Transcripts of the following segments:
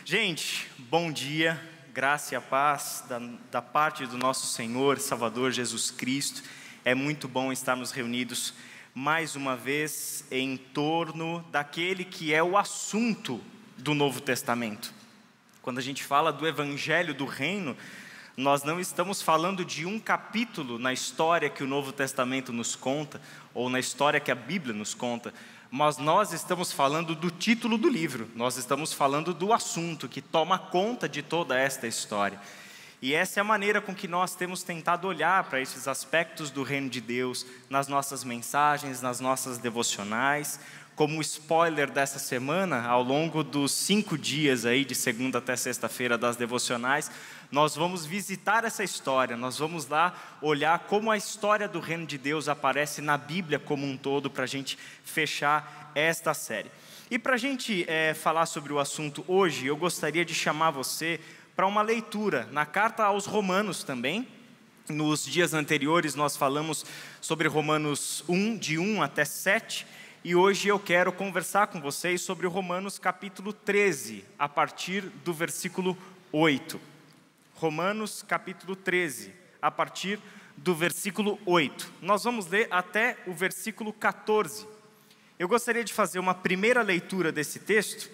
Gente, bom dia, graça e a paz da parte do nosso Senhor, Salvador Jesus Cristo. É muito bom estarmos reunidos mais uma vez em torno daquele que é o assunto do Novo Testamento. Quando a gente fala do Evangelho do Reino, nós não estamos falando de um capítulo na história que o Novo Testamento nos conta, ou na história que a Bíblia nos conta, mas nós estamos falando do título do livro, nós estamos falando do assunto que toma conta de toda esta história. E essa é a maneira com que nós temos tentado olhar para esses aspectos do reino de Deus nas nossas mensagens, nas nossas devocionais. Como spoiler dessa semana, ao longo dos 5 dias aí, de segunda até sexta-feira das devocionais, nós vamos visitar essa história, nós vamos lá olhar como a história do reino de Deus aparece na Bíblia como um todo, para a gente fechar esta série. E para a gente falar sobre o assunto hoje, eu gostaria de chamar você para uma leitura na carta aos Romanos também. Nos dias anteriores nós falamos sobre Romanos 1, de 1 até 7, e hoje eu quero conversar com vocês sobre Romanos capítulo 13, a partir do versículo 8. Romanos capítulo 13, a partir do versículo 8. Nós vamos ler até o versículo 14. Eu gostaria de fazer uma primeira leitura desse texto,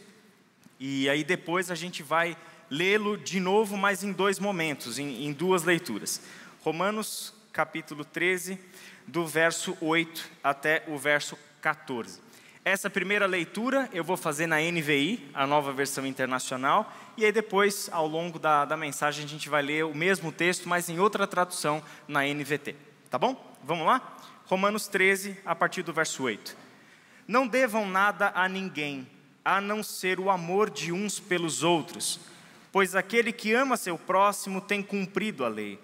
e aí depois a gente vai lê-lo de novo, mas em 2 momentos, em 2 leituras. Romanos capítulo 13, do verso 8 até o verso 14. Essa primeira leitura eu vou fazer na NVI, a Nova Versão Internacional, e aí depois, ao longo da mensagem, a gente vai ler o mesmo texto, mas em outra tradução na NVT. Tá bom? Vamos lá? Romanos 13, a partir do verso 8. Não devam nada a ninguém, a não ser o amor de uns pelos outros, pois aquele que ama seu próximo tem cumprido a lei.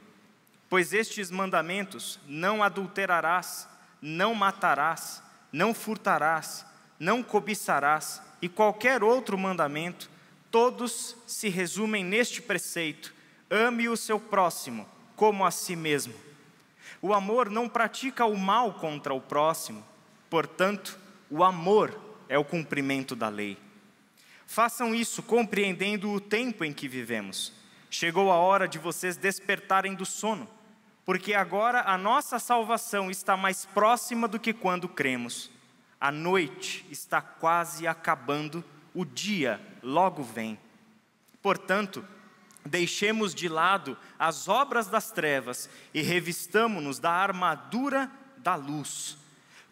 Pois estes mandamentos: não adulterarás, não matarás, não furtarás, não cobiçarás, e qualquer outro mandamento, todos se resumem neste preceito: ame o seu próximo como a si mesmo. O amor não pratica o mal contra o próximo, portanto, o amor é o cumprimento da lei. Façam isso compreendendo o tempo em que vivemos. Chegou a hora de vocês despertarem do sono, porque agora a nossa salvação está mais próxima do que quando cremos. A noite está quase acabando, o dia logo vem. Portanto, deixemos de lado as obras das trevas e revistamo-nos da armadura da luz.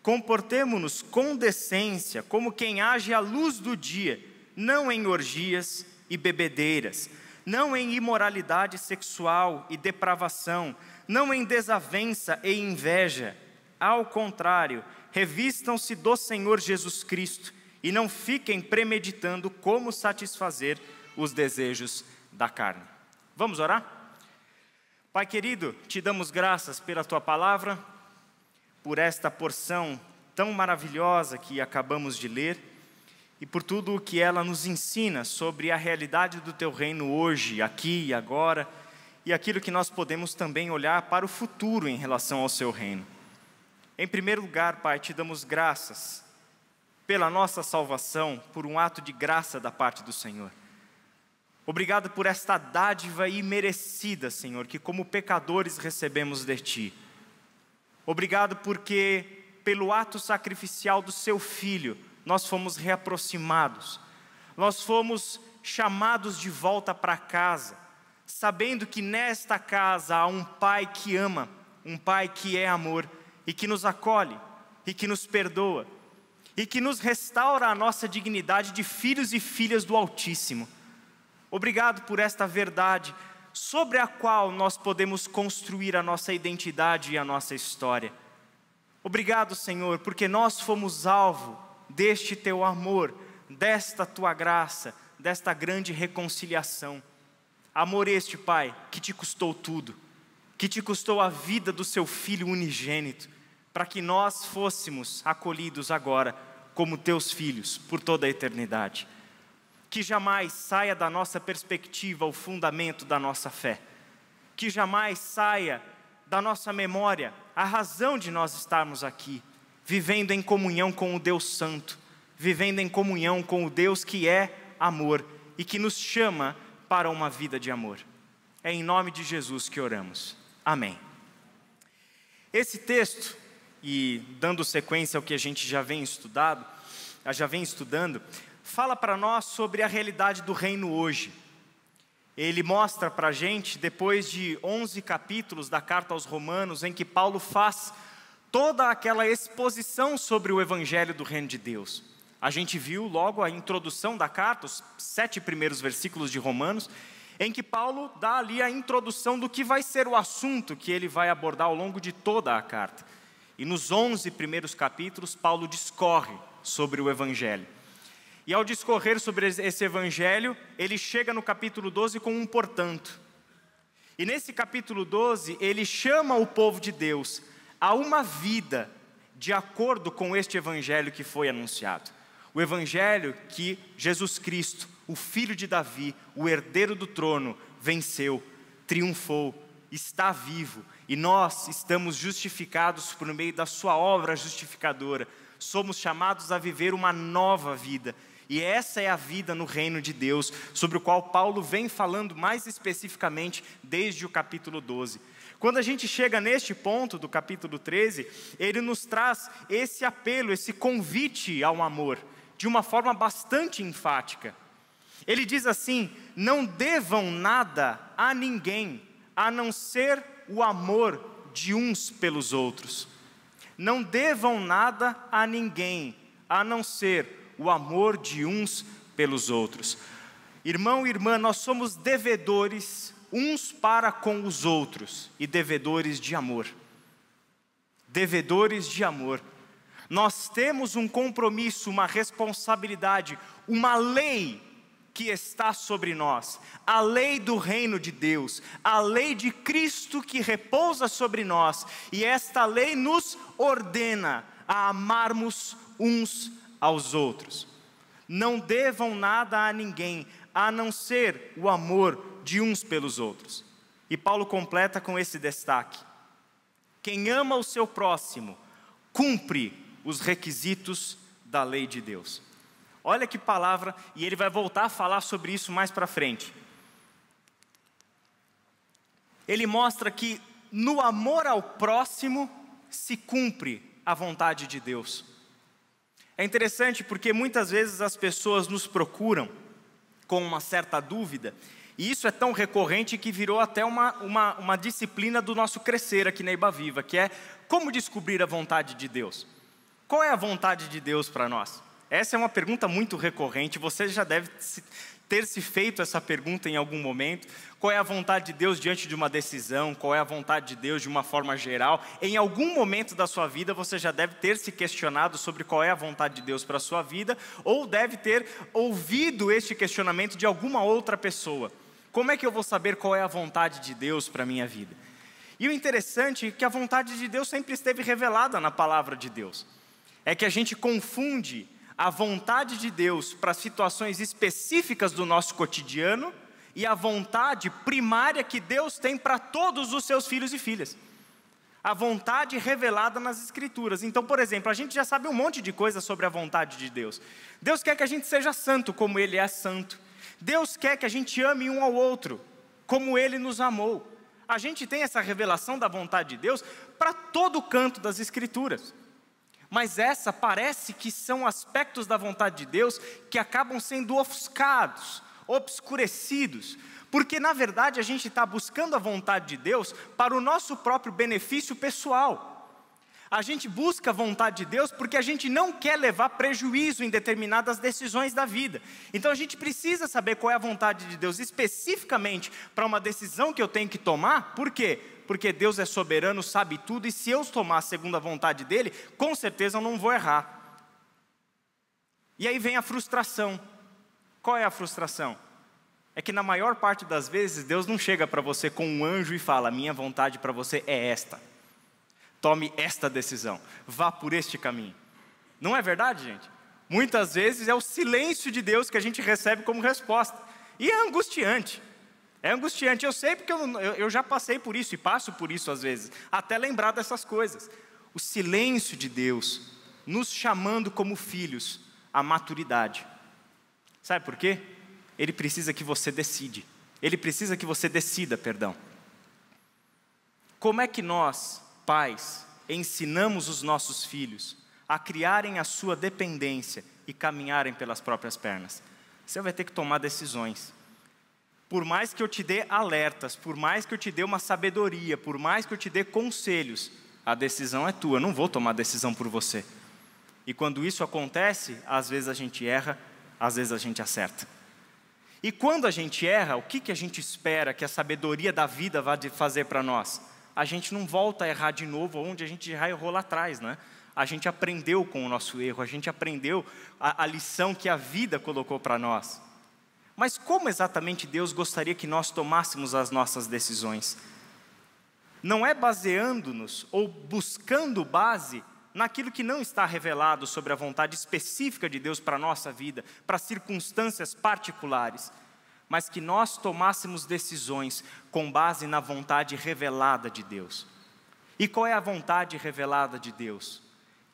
Comportemo-nos com decência, como quem age à luz do dia, não em orgias e bebedeiras, não em imoralidade sexual e depravação, não em desavença e inveja. Ao contrário, revistam-se do Senhor Jesus Cristo e não fiquem premeditando como satisfazer os desejos da carne. Vamos orar? Pai querido, te damos graças pela tua palavra, por esta porção tão maravilhosa que acabamos de ler e por tudo o que ela nos ensina sobre a realidade do teu reino hoje, aqui e agora, e aquilo que nós podemos também olhar para o futuro em relação ao seu reino. Em primeiro lugar, Pai, te damos graças pela nossa salvação, por um ato de graça da parte do Senhor. Obrigado por esta dádiva imerecida, Senhor, que como pecadores recebemos de Ti. Obrigado porque, pelo ato sacrificial do Seu Filho, nós fomos reaproximados, nós fomos chamados de volta para casa, sabendo que nesta casa há um Pai que ama, um Pai que é amor, e que nos acolhe, e que nos perdoa, e que nos restaura a nossa dignidade de filhos e filhas do Altíssimo. Obrigado por esta verdade, sobre a qual nós podemos construir a nossa identidade e a nossa história. Obrigado, Senhor, porque nós fomos alvo deste Teu amor, desta Tua graça, desta grande reconciliação. Amor este, Pai, que Te custou tudo, que Te custou a vida do Seu Filho unigênito, para que nós fôssemos acolhidos agora como Teus filhos por toda a eternidade. Que jamais saia da nossa perspectiva o fundamento da nossa fé, que jamais saia da nossa memória a razão de nós estarmos aqui, vivendo em comunhão com o Deus Santo, vivendo em comunhão com o Deus que é amor e que nos chama para uma vida de amor. É em nome de Jesus que oramos. Amém. Esse texto, e dando sequência ao que a gente já vem estudando, fala para nós sobre a realidade do reino hoje. Ele mostra para a gente, depois de 11 capítulos da carta aos Romanos, em que Paulo faz toda aquela exposição sobre o evangelho do reino de Deus. A gente viu logo a introdução da carta, os 7 primeiros versículos de Romanos, em que Paulo dá ali a introdução do que vai ser o assunto que ele vai abordar ao longo de toda a carta. E nos 11 primeiros capítulos, Paulo discorre sobre o evangelho. E ao discorrer sobre esse evangelho, ele chega no capítulo 12 com um portanto. E nesse capítulo 12, ele chama o povo de Deus a uma vida de acordo com este evangelho que foi anunciado. O evangelho que Jesus Cristo, o filho de Davi, o herdeiro do trono, venceu, triunfou, está vivo, e nós estamos justificados por meio da sua obra justificadora. Somos chamados a viver uma nova vida, e essa é a vida no reino de Deus, sobre o qual Paulo vem falando mais especificamente desde o capítulo 12. Quando a gente chega neste ponto do capítulo 13, ele nos traz esse apelo, esse convite ao amor, de uma forma bastante enfática. Ele diz assim: não devam nada a ninguém, a não ser o amor de uns pelos outros. Não devam nada a ninguém, a não ser o amor de uns pelos outros. Irmão e irmã, nós somos devedores uns para com os outros e devedores de amor. Devedores de amor. Nós temos um compromisso, uma responsabilidade, uma lei que está sobre nós, a lei do reino de Deus, a lei de Cristo que repousa sobre nós, e esta lei nos ordena a amarmos uns aos outros. Não devam nada a ninguém, a não ser o amor de uns pelos outros. E Paulo completa com esse destaque: quem ama o seu próximo, cumpre os requisitos da lei de Deus. Olha que palavra, e ele vai voltar a falar sobre isso mais para frente. Ele mostra que no amor ao próximo se cumpre a vontade de Deus. É interessante porque muitas vezes as pessoas nos procuram com uma certa dúvida, e isso é tão recorrente que virou até uma disciplina do nosso crescer aqui na Ibaviva, que é como descobrir a vontade de Deus. Qual é a vontade de Deus para nós? Essa é uma pergunta muito recorrente, você já deve ter se feito essa pergunta em algum momento. Qual é a vontade de Deus diante de uma decisão? Qual é a vontade de Deus de uma forma geral? Em algum momento da sua vida você já deve ter se questionado sobre qual é a vontade de Deus para a sua vida, ou deve ter ouvido este questionamento de alguma outra pessoa. Como é que eu vou saber qual é a vontade de Deus para a minha vida? E o interessante é que a vontade de Deus sempre esteve revelada na palavra de Deus. É que a gente confunde a vontade de Deus para situações específicas do nosso cotidiano e a vontade primária que Deus tem para todos os seus filhos e filhas. A vontade revelada nas Escrituras. Então, por exemplo, a gente já sabe um monte de coisa sobre a vontade de Deus. Deus quer que a gente seja santo como Ele é santo. Deus quer que a gente ame um ao outro como Ele nos amou. A gente tem essa revelação da vontade de Deus para todo o canto das Escrituras. Mas essa parece que são aspectos da vontade de Deus que acabam sendo ofuscados, obscurecidos, porque na verdade a gente está buscando a vontade de Deus para o nosso próprio benefício pessoal. A gente busca a vontade de Deus porque a gente não quer levar prejuízo em determinadas decisões da vida. Então a gente precisa saber qual é a vontade de Deus especificamente para uma decisão que eu tenho que tomar. Por quê? Porque Deus é soberano, sabe tudo, e se eu tomar segundo a vontade dEle, com certeza eu não vou errar. E aí vem a frustração. Qual é a frustração? É que na maior parte das vezes, Deus não chega para você com um anjo e fala: minha vontade para você é esta. Tome esta decisão, vá por este caminho. Não é verdade, gente? Muitas vezes é o silêncio de Deus que a gente recebe como resposta. E é angustiante. É angustiante, eu sei porque eu já passei por isso e passo por isso às vezes, até lembrar dessas coisas. O silêncio de Deus nos chamando como filhos à maturidade. Sabe por quê? Ele precisa que você decida. Ele precisa que você decida, perdão. Como é que nós, pais, ensinamos os nossos filhos a criarem a sua dependência e caminharem pelas próprias pernas? Você vai ter que tomar decisões. Por mais que eu te dê alertas, por mais que eu te dê uma sabedoria, por mais que eu te dê conselhos, a decisão é tua, eu não vou tomar decisão por você. E quando isso acontece, às vezes a gente erra, às vezes a gente acerta. E quando a gente erra, o que a gente espera que a sabedoria da vida vai fazer para nós? A gente não volta a errar de novo onde a gente já errou lá atrás, né? A gente aprendeu com o nosso erro, a gente aprendeu a lição que a vida colocou para nós. Mas como exatamente Deus gostaria que nós tomássemos as nossas decisões? Não é baseando-nos ou buscando base naquilo que não está revelado sobre a vontade específica de Deus para a nossa vida, para circunstâncias particulares, mas que nós tomássemos decisões com base na vontade revelada de Deus. E qual é a vontade revelada de Deus?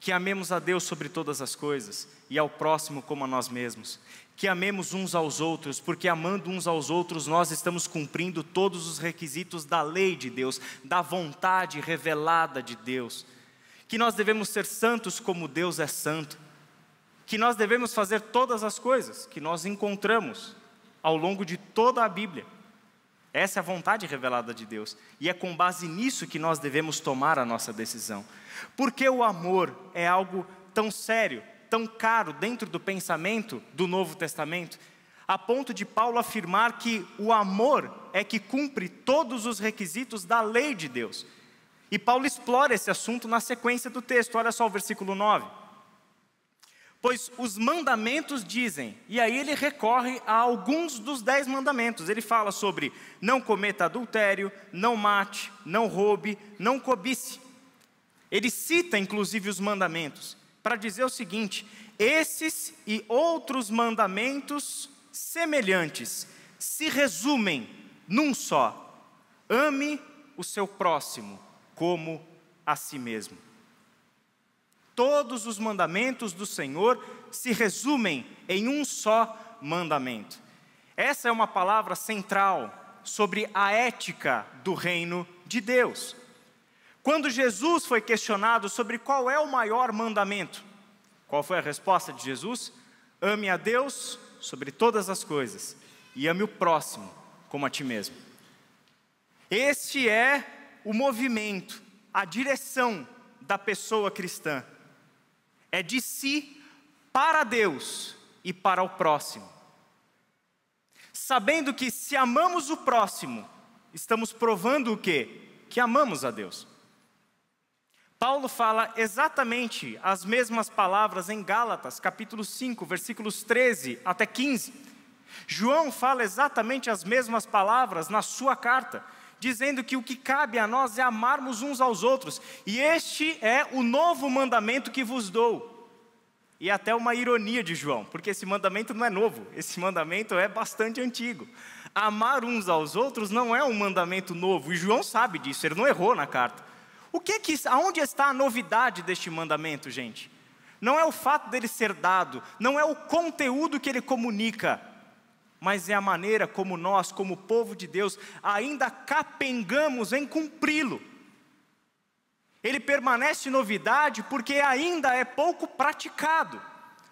Que amemos a Deus sobre todas as coisas e ao próximo como a nós mesmos. Que amemos uns aos outros, porque amando uns aos outros nós estamos cumprindo todos os requisitos da lei de Deus, da vontade revelada de Deus. Que nós devemos ser santos como Deus é santo. Que nós devemos fazer todas as coisas que nós encontramos ao longo de toda a Bíblia. Essa é a vontade revelada de Deus. E é com base nisso que nós devemos tomar a nossa decisão. Porque o amor é algo tão sério, tão caro dentro do pensamento do Novo Testamento, a ponto de Paulo afirmar que o amor é que cumpre todos os requisitos da lei de Deus. E Paulo explora esse assunto na sequência do texto, olha só o versículo 9. Pois os mandamentos dizem, e aí ele recorre a alguns dos 10 mandamentos. Ele fala sobre não cometa adultério, não mate, não roube, não cobice. Ele cita inclusive os mandamentos para dizer o seguinte: esses e outros mandamentos semelhantes se resumem num só: ame o seu próximo como a si mesmo. Todos os mandamentos do Senhor se resumem em um só mandamento. Essa é uma palavra central sobre a ética do reino de Deus. Quando Jesus foi questionado sobre qual é o maior mandamento, qual foi a resposta de Jesus? Ame a Deus sobre todas as coisas e ame o próximo como a ti mesmo. Este é o movimento, a direção da pessoa cristã. É de si para Deus e para o próximo. Sabendo que se amamos o próximo, estamos provando o quê? Que amamos a Deus. Paulo fala exatamente as mesmas palavras em Gálatas, capítulo 5, versículos 13 até 15. João fala exatamente as mesmas palavras na sua carta, dizendo que o que cabe a nós é amarmos uns aos outros. E este é o novo mandamento que vos dou. E até uma ironia de João, porque esse mandamento não é novo, esse mandamento é bastante antigo. Amar uns aos outros não é um mandamento novo, e João sabe disso, ele não errou na carta. Aonde está a novidade deste mandamento, gente? Não é o fato dele ser dado, não é o conteúdo que ele comunica, mas é a maneira como nós, como povo de Deus, ainda capengamos em cumpri-lo. Ele permanece novidade porque ainda é pouco praticado,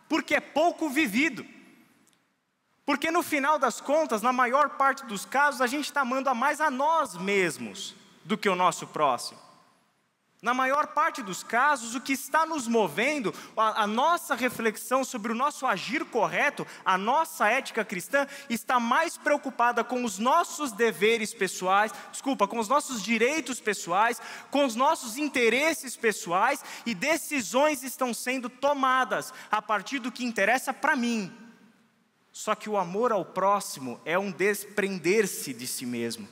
porque é pouco vivido. Porque no final das contas, na maior parte dos casos, a gente está amando mais a nós mesmos do que o nosso próximo. Na maior parte dos casos, o que está nos movendo, a nossa reflexão sobre o nosso agir correto, a nossa ética cristã, está mais preocupada com os nossos deveres pessoais, com os nossos direitos pessoais, com os nossos interesses pessoais, e decisões estão sendo tomadas a partir do que interessa para mim. Só que o amor ao próximo é um desprender-se de si mesmo,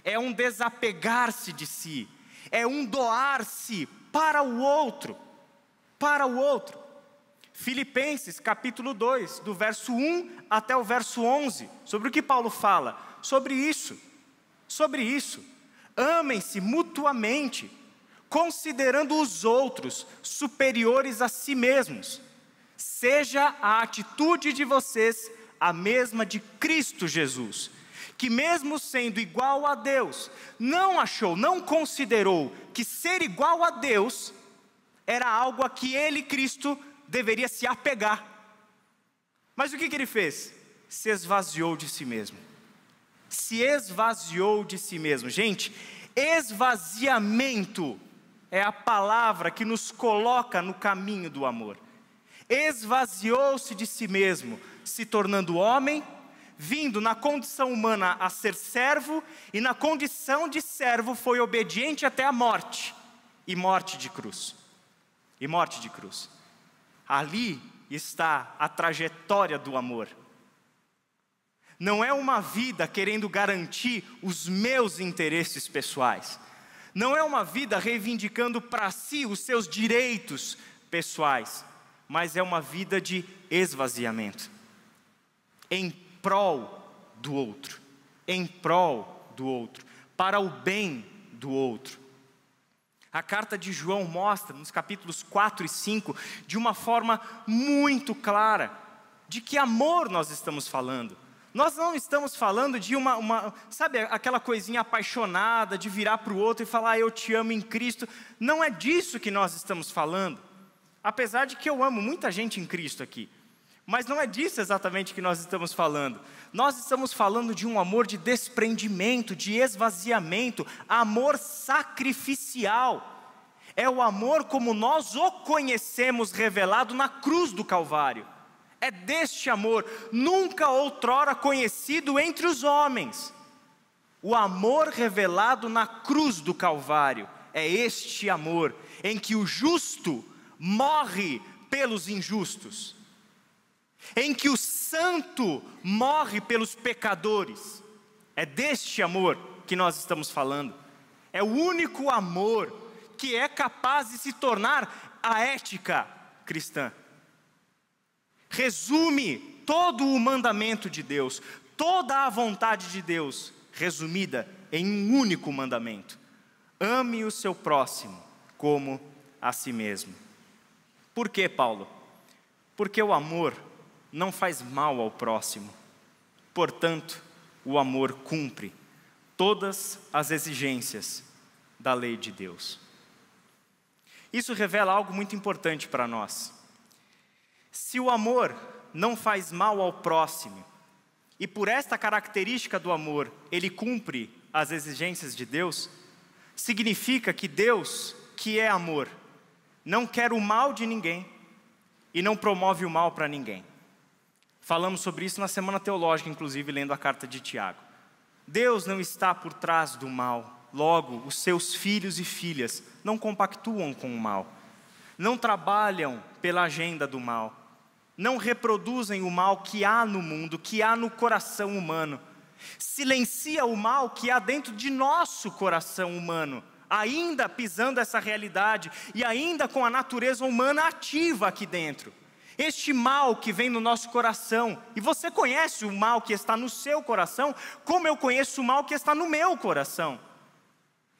é um desapegar-se de si, é um doar-se para o outro, para o outro. Filipenses capítulo 2, do verso 1 até o verso 11, sobre o que Paulo fala? Sobre isso, amem-se mutuamente, considerando os outros superiores a si mesmos. Seja a atitude de vocês a mesma de Cristo Jesus, que mesmo sendo igual a Deus, não considerou que ser igual a Deus era algo a que ele, Cristo, deveria se apegar. Mas o que ele fez? Se esvaziou de si mesmo. Se esvaziou de si mesmo. Gente, esvaziamento é a palavra que nos coloca no caminho do amor. Esvaziou-se de si mesmo, se tornando homem, vindo na condição humana a ser servo, e na condição de servo foi obediente até a morte, e morte de cruz. E morte de cruz. Ali está a trajetória do amor. Não é uma vida querendo garantir os meus interesses pessoais. Não é uma vida reivindicando para si os seus direitos pessoais. Mas é uma vida de esvaziamento. Em prol do outro. Em prol do outro. Para o bem do outro. A carta de João mostra, nos capítulos 4 e 5, de uma forma muito clara, de que amor nós estamos falando. Nós não estamos falando de sabe, aquela coisinha apaixonada, de virar para o outro e falar, eu te amo em Cristo. Não é disso que nós estamos falando. Apesar de que eu amo muita gente em Cristo aqui. Mas não é disso exatamente que nós estamos falando. Nós estamos falando de um amor de desprendimento, de esvaziamento, amor sacrificial. É o amor como nós o conhecemos revelado na cruz do Calvário. É deste amor, nunca outrora conhecido entre os homens. O amor revelado na cruz do Calvário é este amor em que o justo morre pelos injustos, em que o santo morre pelos pecadores. É deste amor que nós estamos falando. É o único amor que é capaz de se tornar a ética cristã. Resume todo o mandamento de Deus, toda a vontade de Deus, resumida em um único mandamento: ame o seu próximo como a si mesmo. Por quê, Paulo? Porque o amor não faz mal ao próximo. Portanto, o amor cumpre todas as exigências da lei de Deus. Isso revela algo muito importante para nós. Se o amor não faz mal ao próximo, e por esta característica do amor, ele cumpre as exigências de Deus, significa que Deus, que é amor, não quer o mal de ninguém e não promove o mal para ninguém. Falamos sobre isso na Semana Teológica, inclusive lendo a carta de Tiago. Deus não está por trás do mal, logo os seus filhos e filhas não compactuam com o mal, não trabalham pela agenda do mal, não reproduzem o mal que há no mundo, que há no coração humano. Silencia o mal que há dentro de nosso coração humano, ainda pisando essa realidade e ainda com a natureza humana ativa aqui dentro. Este mal que vem no nosso coração, e você conhece o mal que está no seu coração, como eu conheço o mal que está no meu coração.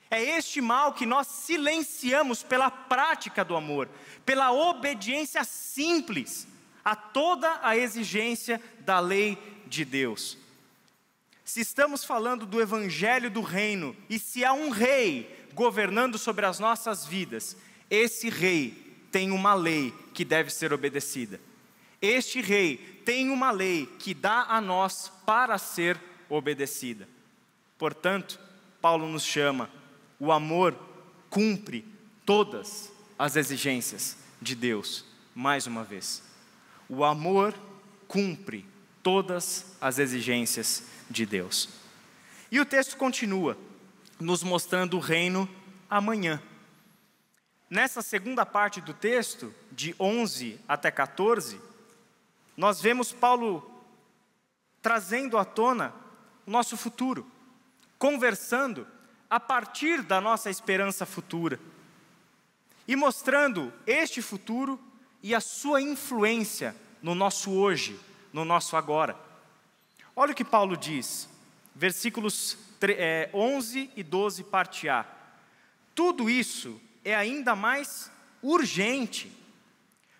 É este mal que nós silenciamos pela prática do amor, pela obediência simples a toda a exigência da lei de Deus. Se estamos falando do evangelho do reino, e se há um rei governando sobre as nossas vidas, esse rei tem uma lei que deve ser obedecida. Este rei tem uma lei que dá a nós para ser obedecida. Portanto, Paulo nos chama, o amor cumpre todas as exigências de Deus. Mais uma vez, o amor cumpre todas as exigências de Deus. E o texto continua, nos mostrando o reino amanhã. Nessa segunda parte do texto, de 11 até 14, nós vemos Paulo trazendo à tona o nosso futuro, conversando a partir da nossa esperança futura, e mostrando este futuro e a sua influência no nosso hoje, no nosso agora. Olha o que Paulo diz, versículos 11 e 12, parte A. Tudo isso é ainda mais urgente,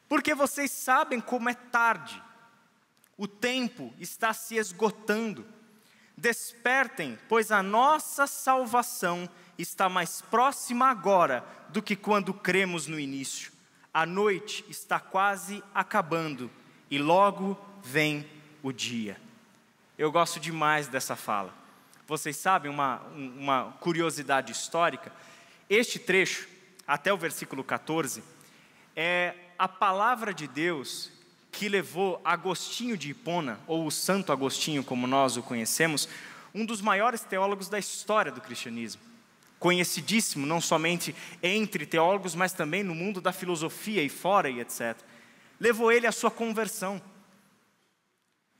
porque vocês sabem como é tarde. O tempo está se esgotando. Despertem, pois a nossa salvação está mais próxima agora do que quando cremos no início. A noite está quase acabando e logo vem o dia. Eu gosto demais dessa fala. Vocês sabem uma curiosidade histórica? Este trecho, até o versículo 14, é a palavra de Deus que levou Agostinho de Hipona, ou o Santo Agostinho, como nós o conhecemos, um dos maiores teólogos da história do cristianismo. Conhecidíssimo não somente entre teólogos, mas também no mundo da filosofia e fora e etc. Levou ele à sua conversão.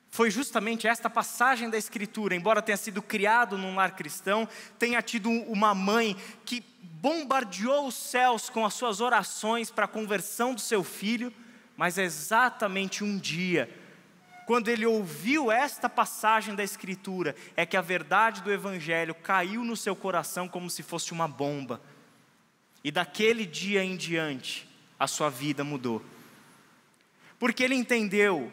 Foi justamente esta passagem da Escritura, embora tenha sido criado num lar cristão, tenha tido uma mãe que bombardeou os céus com as suas orações para a conversão do seu filho, mas é exatamente um dia, quando ele ouviu esta passagem da Escritura, é que a verdade do Evangelho caiu no seu coração como se fosse uma bomba. E daquele dia em diante, a sua vida mudou. Porque ele entendeu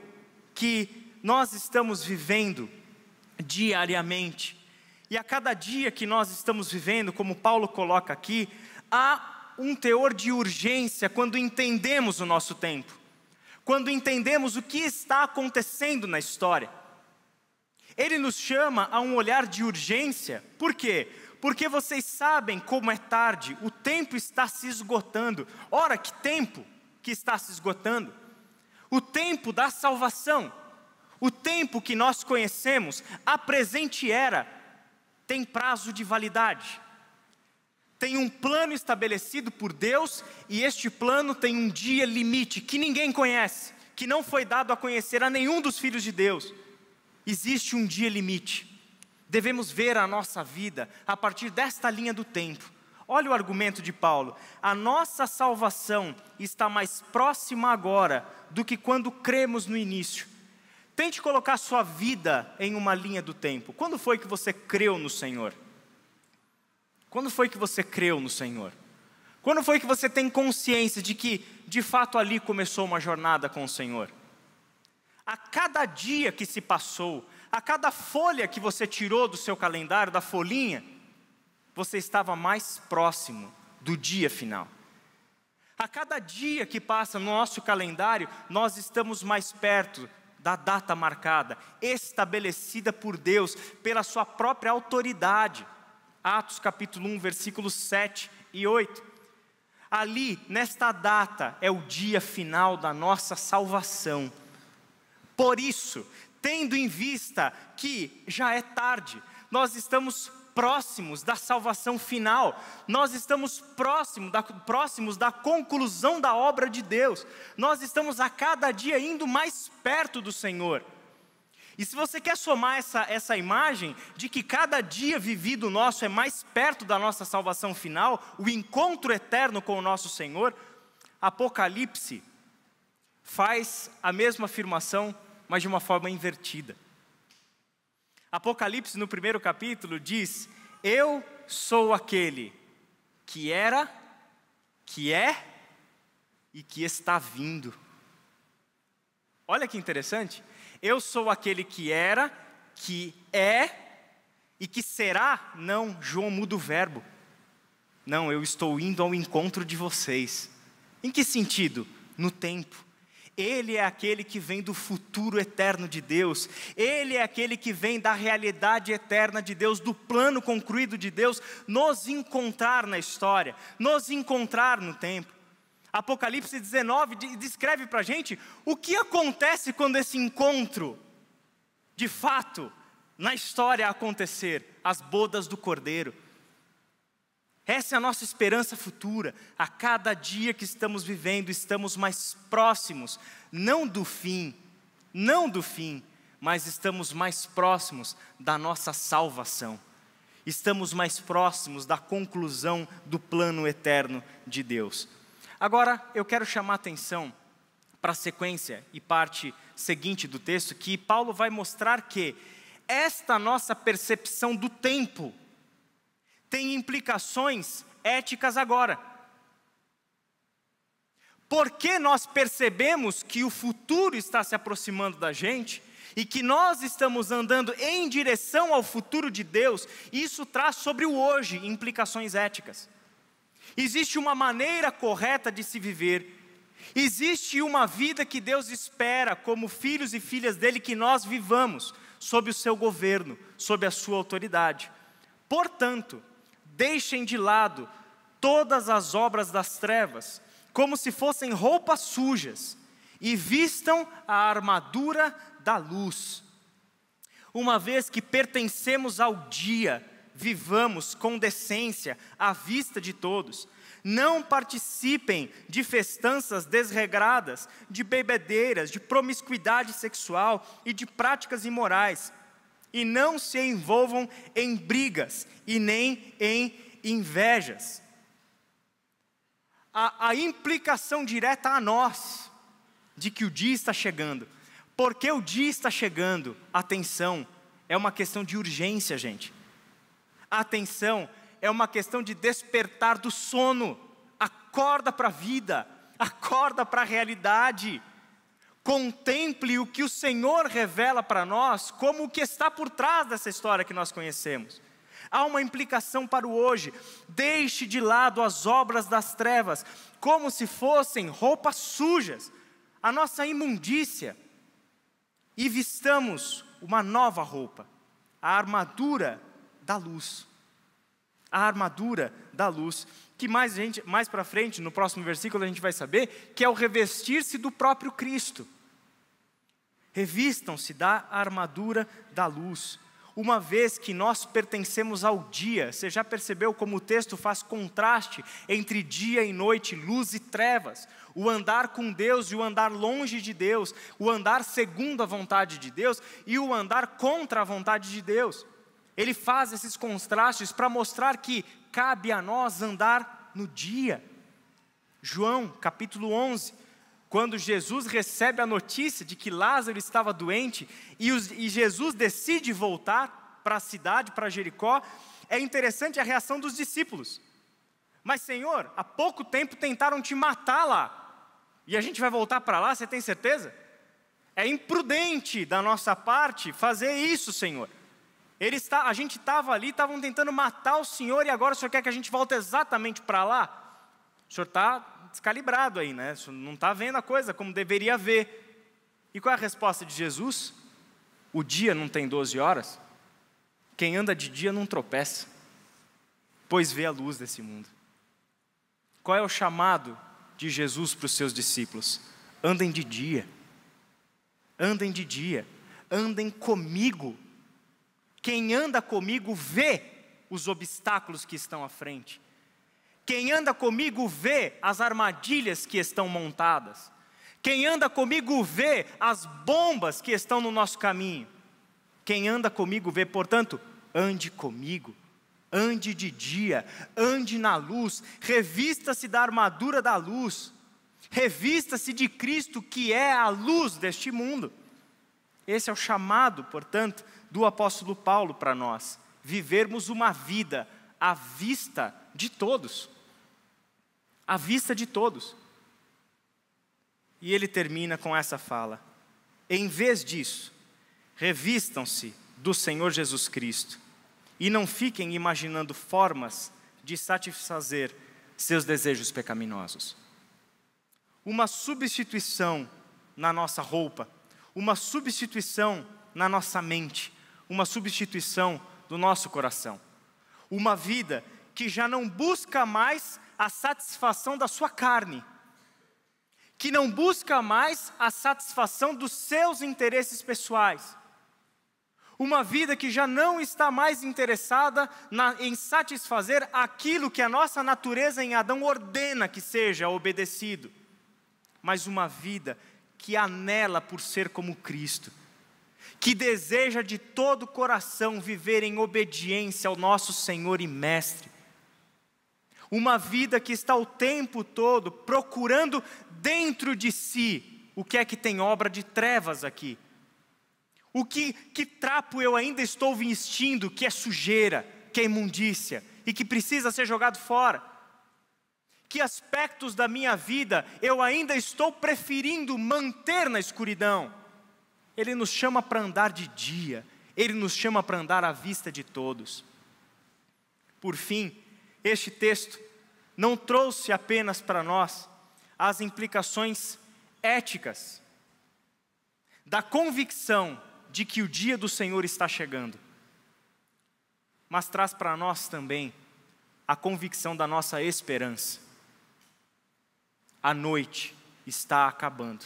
que nós estamos vivendo diariamente, e a cada dia que nós estamos vivendo, como Paulo coloca aqui, há um teor de urgência quando entendemos o nosso tempo. Quando entendemos o que está acontecendo na história. Ele nos chama a um olhar de urgência. Por quê? Porque vocês sabem como é tarde, o tempo está se esgotando. Ora, que tempo que está se esgotando? O tempo da salvação, o tempo que nós conhecemos, a presente era, tem prazo de validade. Tem um plano estabelecido por Deus, e este plano tem um dia limite, que ninguém conhece, que não foi dado a conhecer a nenhum dos filhos de Deus. Existe um dia limite. Devemos ver a nossa vida a partir desta linha do tempo. Olha o argumento de Paulo: a nossa salvação está mais próxima agora do que quando cremos no início. Tente colocar sua vida em uma linha do tempo. Quando foi que você creu no Senhor? Quando foi que você creu no Senhor? Quando foi que você tem consciência de que, de fato, ali começou uma jornada com o Senhor? A cada dia que se passou, a cada folha que você tirou do seu calendário, da folhinha, você estava mais próximo do dia final. A cada dia que passa no nosso calendário, nós estamos mais perto da data marcada, estabelecida por Deus, pela sua própria autoridade. Atos capítulo 1, versículos 7 e 8. Ali, nesta data, é o dia final da nossa salvação. Por isso, tendo em vista que já é tarde, nós estamos próximos da salvação final, nós estamos próximos da conclusão da obra de Deus, nós estamos a cada dia indo mais perto do Senhor. E se você quer somar essa imagem de que cada dia vivido nosso é mais perto da nossa salvação final, o encontro eterno com o nosso Senhor, Apocalipse faz a mesma afirmação, mas de uma forma invertida. Apocalipse, no primeiro capítulo, diz: eu sou aquele que era, que é e que está vindo. Olha que interessante. Eu sou aquele que era, que é e que será. Não, João muda o verbo. Não, eu estou indo ao encontro de vocês. Em que sentido? No tempo. Ele é aquele que vem do futuro eterno de Deus. Ele é aquele que vem da realidade eterna de Deus, do plano concluído de Deus, nos encontrar na história, nos encontrar no tempo. Apocalipse 19 descreve para a gente o que acontece quando esse encontro, de fato, na história acontecer, as bodas do Cordeiro. Essa é a nossa esperança futura. A cada dia que estamos vivendo, estamos mais próximos, não do fim, mas estamos mais próximos da nossa salvação. Estamos mais próximos da conclusão do plano eterno de Deus. Agora, eu quero chamar a atenção para a sequência e parte seguinte do texto, que Paulo vai mostrar que esta nossa percepção do tempo tem implicações éticas agora. Porque nós percebemos que o futuro está se aproximando da gente, e que nós estamos andando em direção ao futuro de Deus, isso traz sobre o hoje implicações éticas. Existe uma maneira correta de se viver, existe uma vida que Deus espera, como filhos e filhas dele, que nós vivamos sob o seu governo, sob a sua autoridade. Portanto, deixem de lado todas as obras das trevas, como se fossem roupas sujas, e vistam a armadura da luz. Uma vez que pertencemos ao dia, vivamos com decência à vista de todos. Não participem de festanças desregradas, de bebedeiras, de promiscuidade sexual e de práticas imorais. E não se envolvam em brigas e nem em invejas. A implicação direta a nós de que o dia está chegando. Porque o dia está chegando, atenção, é uma questão de urgência, gente. Atenção, é uma questão de despertar do sono. Acorda para a vida, acorda para a realidade. Contemple o que o Senhor revela para nós, como o que está por trás dessa história que nós conhecemos. Há uma implicação para o hoje. Deixe de lado as obras das trevas, como se fossem roupas sujas, a nossa imundícia, e vistamos uma nova roupa, a armadura da luz. A armadura da luz, que mais para frente, no próximo versículo, a gente vai saber, que é o revestir-se do próprio Cristo. Revistam-se da armadura da luz. Uma vez que nós pertencemos ao dia, você já percebeu como o texto faz contraste entre dia e noite, luz e trevas, o andar com Deus e o andar longe de Deus, o andar segundo a vontade de Deus e o andar contra a vontade de Deus. Ele faz esses contrastes para mostrar que cabe a nós andar no dia. João capítulo 11, quando Jesus recebe a notícia de que Lázaro estava doente e Jesus decide voltar para a cidade, para Jericó, é interessante a reação dos discípulos. Mas Senhor, há pouco tempo tentaram te matar lá, e a gente vai voltar para lá, você tem certeza? É imprudente da nossa parte fazer isso, Senhor. A gente estava ali, estavam tentando matar o Senhor, e agora o Senhor quer que a gente volte exatamente para lá? O Senhor está descalibrado aí, né? O Senhor não está vendo a coisa como deveria ver. E qual é a resposta de Jesus? O dia não tem 12 horas? Quem anda de dia não tropeça, pois vê a luz desse mundo. Qual é o chamado de Jesus para os seus discípulos? Andem de dia. Andem de dia. Andem comigo. Quem anda comigo vê os obstáculos que estão à frente. Quem anda comigo vê as armadilhas que estão montadas. Quem anda comigo vê as bombas que estão no nosso caminho. Quem anda comigo vê, portanto, ande comigo. Ande de dia, ande na luz, revista-se da armadura da luz. Revista-se de Cristo, que é a luz deste mundo. Esse é o chamado, portanto, do apóstolo Paulo para nós. Vivermos uma vida à vista de todos. À vista de todos. E ele termina com essa fala: em vez disso, revistam-se do Senhor Jesus Cristo e não fiquem imaginando formas de satisfazer seus desejos pecaminosos. Uma substituição na nossa roupa, uma substituição na nossa mente, uma substituição do nosso coração. Uma vida que já não busca mais a satisfação da sua carne, que não busca mais a satisfação dos seus interesses pessoais. Uma vida que já não está mais interessada em satisfazer aquilo que a nossa natureza em Adão ordena que seja obedecido, mas uma vida que anela por ser como Cristo, que deseja de todo o coração viver em obediência ao nosso Senhor e Mestre. Uma vida que está o tempo todo procurando dentro de si o que é que tem obra de trevas aqui. Que trapo eu ainda estou vestindo que é sujeira, que é imundícia e que precisa ser jogado fora? Que aspectos da minha vida eu ainda estou preferindo manter na escuridão? Ele nos chama para andar de dia, Ele nos chama para andar à vista de todos. Por fim, este texto não trouxe apenas para nós as implicações éticas da convicção de que o dia do Senhor está chegando, mas traz para nós também a convicção da nossa esperança. A noite está acabando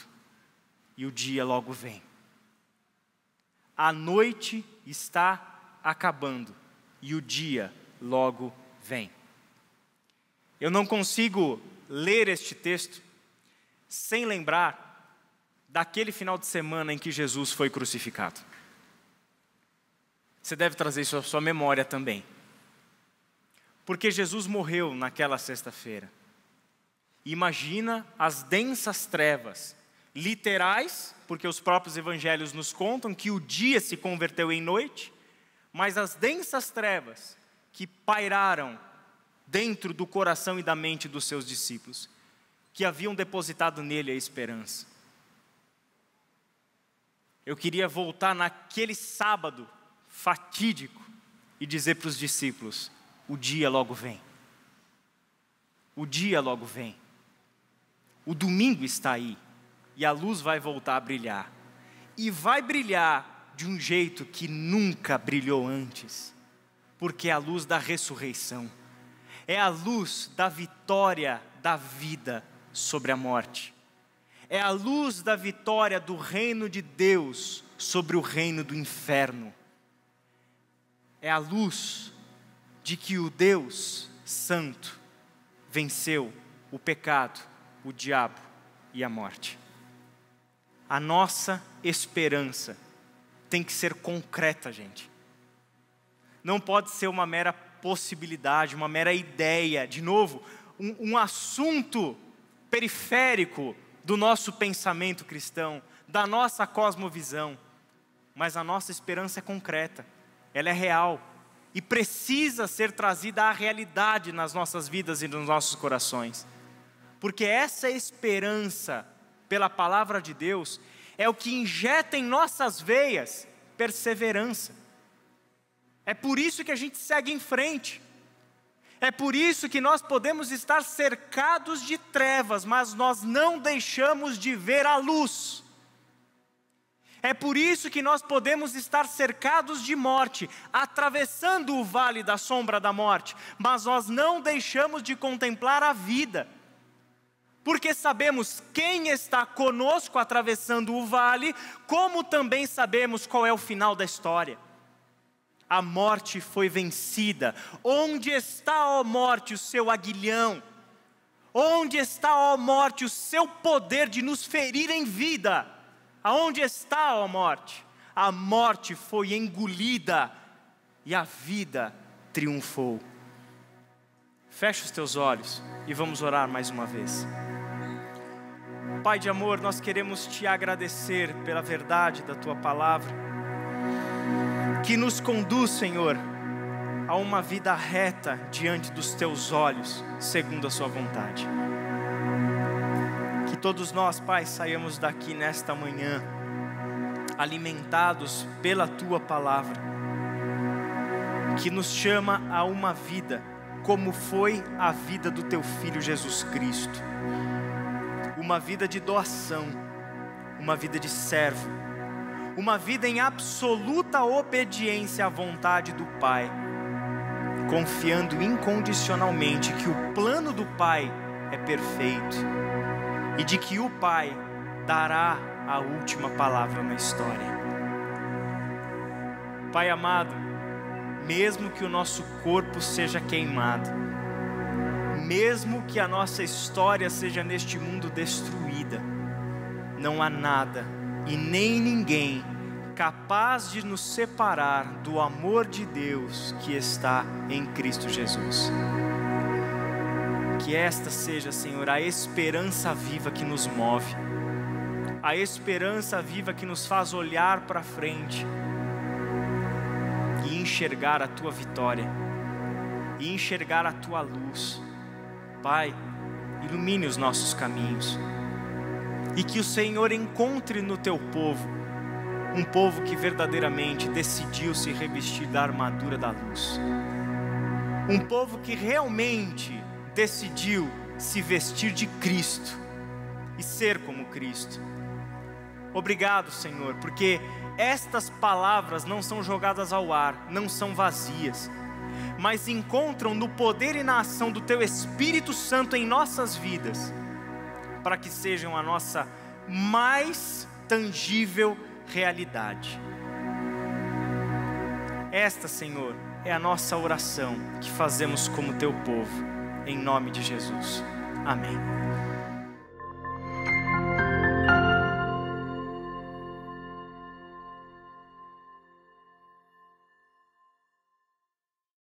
e o dia logo vem. A noite está acabando e o dia logo vem. Eu não consigo ler este texto sem lembrar daquele final de semana em que Jesus foi crucificado. Você deve trazer isso à sua memória também. Porque Jesus morreu naquela sexta-feira. Imagina as densas trevas, literais, porque os próprios evangelhos nos contam que o dia se converteu em noite, mas as densas trevas que pairaram dentro do coração e da mente dos seus discípulos, que haviam depositado nele a esperança. Eu queria voltar naquele sábado fatídico e dizer para os discípulos: o dia logo vem. O dia logo vem. O domingo está aí e a luz vai voltar a brilhar. E vai brilhar de um jeito que nunca brilhou antes, porque é a luz da ressurreição. É a luz da vitória da vida sobre a morte. É a luz da vitória do reino de Deus sobre o reino do inferno. É a luz de que o Deus Santo venceu o pecado, o diabo e a morte. A nossa esperança tem que ser concreta, gente. Não pode ser uma mera possibilidade, uma mera ideia, de novo, um assunto periférico do nosso pensamento cristão, da nossa cosmovisão. Mas a nossa esperança é concreta, ela é real e precisa ser trazida à realidade nas nossas vidas e nos nossos corações. Porque essa esperança pela palavra de Deus é o que injeta em nossas veias perseverança. É por isso que a gente segue em frente. É por isso que nós podemos estar cercados de trevas, mas nós não deixamos de ver a luz. É por isso que nós podemos estar cercados de morte, atravessando o vale da sombra da morte, mas nós não deixamos de contemplar a vida. Porque sabemos quem está conosco atravessando o vale, como também sabemos qual é o final da história. A morte foi vencida. Onde está, ó morte, o seu aguilhão? Onde está, ó morte, o seu poder de nos ferir em vida? Aonde está, ó morte? A morte foi engolida e a vida triunfou. Fecha os teus olhos e vamos orar mais uma vez. Pai de amor, nós queremos te agradecer pela verdade da tua palavra, que nos conduz, Senhor, a uma vida reta diante dos teus olhos, segundo a sua vontade. Que todos nós, Pai, saiamos daqui nesta manhã, alimentados pela tua palavra, que nos chama a uma vida, como foi a vida do teu Filho Jesus Cristo. Uma vida de doação, uma vida de servo, uma vida em absoluta obediência à vontade do Pai, confiando incondicionalmente que o plano do Pai é perfeito e de que o Pai dará a última palavra na história. Pai amado, mesmo que o nosso corpo seja queimado, mesmo que a nossa história seja neste mundo destruída, não há nada e nem ninguém capaz de nos separar do amor de Deus que está em Cristo Jesus. Que esta seja, Senhor, a esperança viva que nos move, a esperança viva que nos faz olhar para frente e enxergar a tua vitória, e enxergar a tua luz. Pai, ilumine os nossos caminhos, e que o Senhor encontre no teu povo Um povo que verdadeiramente decidiu se revestir da armadura da luz. Um povo que realmente decidiu se vestir de Cristo e ser como Cristo. Obrigado, Senhor, porque estas palavras não são jogadas ao ar, não são vazias, mas encontram no poder e na ação do Teu Espírito Santo em nossas vidas, para que sejam a nossa mais tangível realidade. Esta, Senhor, é a nossa oração que fazemos como Teu povo, em nome de Jesus. Amém.